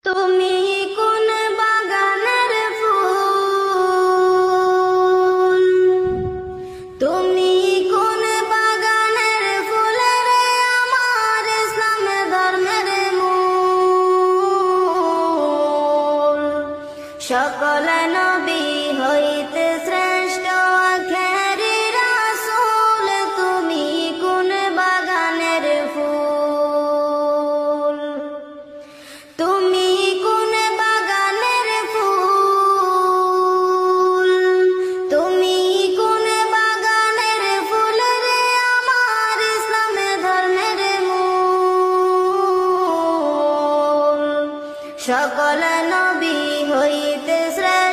তুমি কোন বাগানের ফুল, তুমি কোন বাগানের ফুল রে আমার ইসলাম ধর্মের মূল। সকল নবী হইতে শ্রেষ্ঠ আখেরি রাসূল, তুমি কোন বাগানের ফুল, তুমি কোন বাগানের ফুল, তুমি কোন বাগানের ফুল রে আমার ইসলাম ধর্মের মূল। সকল নবী হইতে শ্রেষ্ঠ